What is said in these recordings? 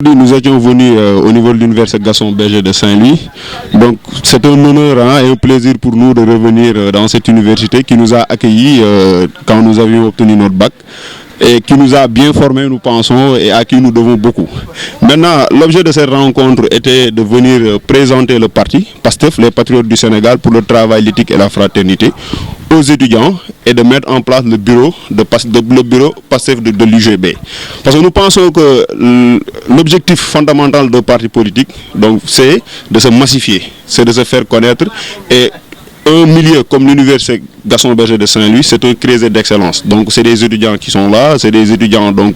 Aujourd'hui, nous étions venus au niveau de l'université Gaston Berger de Saint-Louis. Donc, c'est un honneur et un plaisir pour nous de revenir dans cette université qui nous a accueillis quand nous avions obtenu notre bac et qui nous a bien formés, nous pensons, et à qui nous devons beaucoup. Maintenant, l'objet de cette rencontre était de venir présenter le parti PASTEF, les Patriotes du Sénégal, pour le travail, l'éthique et la fraternité, aux étudiants et de mettre en place le bureau PASTEF de l'UGB. Parce que nous pensons que l'objectif fondamental d'un parti politique, donc, c'est de se massifier, c'est de se faire connaître, et un milieu comme l'université Gaston Berger de Saint-Louis, c'est un creuset d'excellence. Donc c'est des étudiants qui sont là, c'est des étudiants donc,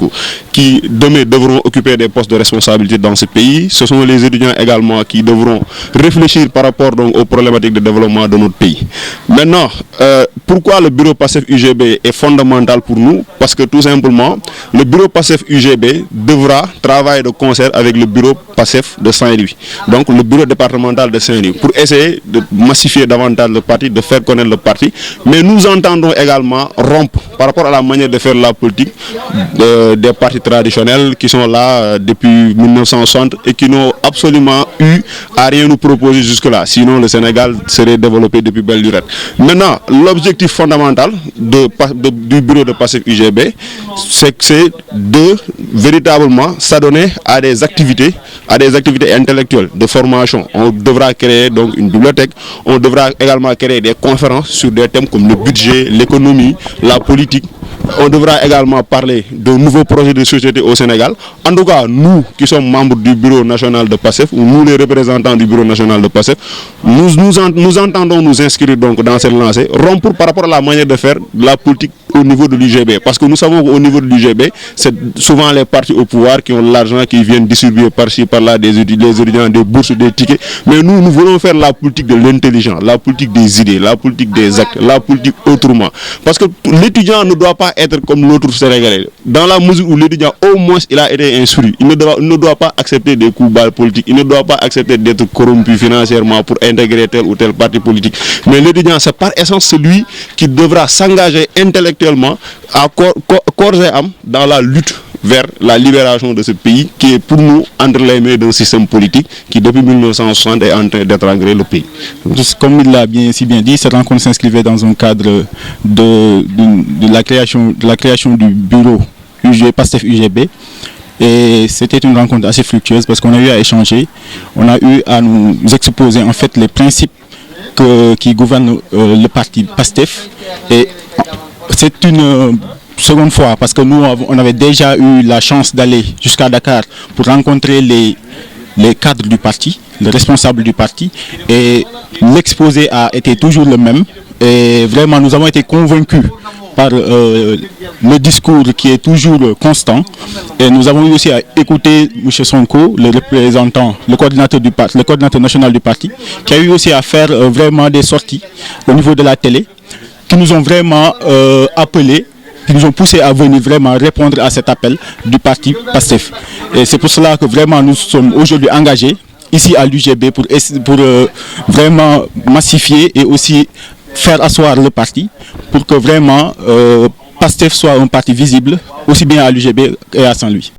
qui demain devront occuper des postes de responsabilité dans ce pays. Ce sont les étudiants également qui devront réfléchir par rapport donc, aux problématiques de développement de notre pays. Maintenant, pourquoi le bureau PASTEF UGB est fondamental pour nous? Parce que tout simplement, le bureau PASTEF UGB devra travailler de concert avec le bureau PASTEF de Saint-Louis, donc le bureau départemental de Saint-Louis, pour essayer de massifier davantage le parti, de faire connaître le parti. Mais nous entendons également rompre par rapport à la manière de faire la politique des partis traditionnels qui sont là depuis 1960 et qui n'ont absolument eu à rien nous proposer jusque-là. Sinon, le Sénégal serait développé depuis belle lurette. Maintenant, l'objectif fondamental du bureau de PASTEF UGB, c'est de véritablement s'adonner à des activités intellectuelles de formation. On devra créer donc une bibliothèque, on devra également créer des conférences sur des thèmes comme le budget, l'économie, la politique. On devra également parler de nouveaux projets de société au Sénégal. En tout cas, nous qui sommes membres du bureau national de PASTEF, ou nous les représentants du bureau national de PASTEF, nous entendons nous inscrire donc dans cette lancée, rompre par rapport à la manière de faire la politique au niveau de l'UGB. Parce que nous savons qu'au niveau de l'UGB, c'est souvent les partis au pouvoir qui ont l'argent, qui viennent distribuer par-ci, par-là des étudiants, des bourses, des tickets. Mais nous voulons faire la politique de l'intelligence, la politique des idées, la politique des actes, la politique autrement. Parce que l'étudiant ne doit pas être comme l'autre Sénégalais. Dans la mesure où l'étudiant, au moins, il a été instruit. Il ne doit pas accepter des coups bas politiques. Il ne doit pas accepter d'être corrompu financièrement pour intégrer tel ou tel parti politique. Mais l'étudiant, c'est par essence celui qui devra s'engager intellectuellement à corps et âme dans la lutte vers la libération de ce pays qui est pour nous entre les mains d'un système politique qui depuis 1960 est en train d'étrangler le pays. Comme il l'a si bien dit, cette rencontre s'inscrivait dans un cadre de la création du bureau PASTEF UGB. Et c'était une rencontre assez fructueuse parce qu'on a eu à échanger, on a eu à nous exposer en fait les principes qui gouvernent le parti PASTEF. Et c'est une seconde fois parce que nous on avait déjà eu la chance d'aller jusqu'à Dakar pour rencontrer les cadres du parti, les responsables du parti, et l'exposé a été toujours le même. Et vraiment nous avons été convaincus par le discours qui est toujours constant. Et nous avons eu aussi à écouter M. Sonko, le représentant, le coordinateur national du parti, qui a eu aussi à faire vraiment des sorties au niveau de la télé, qui nous ont vraiment appelés, qui nous ont poussé à venir vraiment répondre à cet appel du parti PASTEF. Et c'est pour cela que vraiment nous sommes aujourd'hui engagés ici à l'UGB pour vraiment massifier et aussi faire asseoir le parti pour que vraiment PASTEF soit un parti visible aussi bien à l'UGB et à Saint-Louis.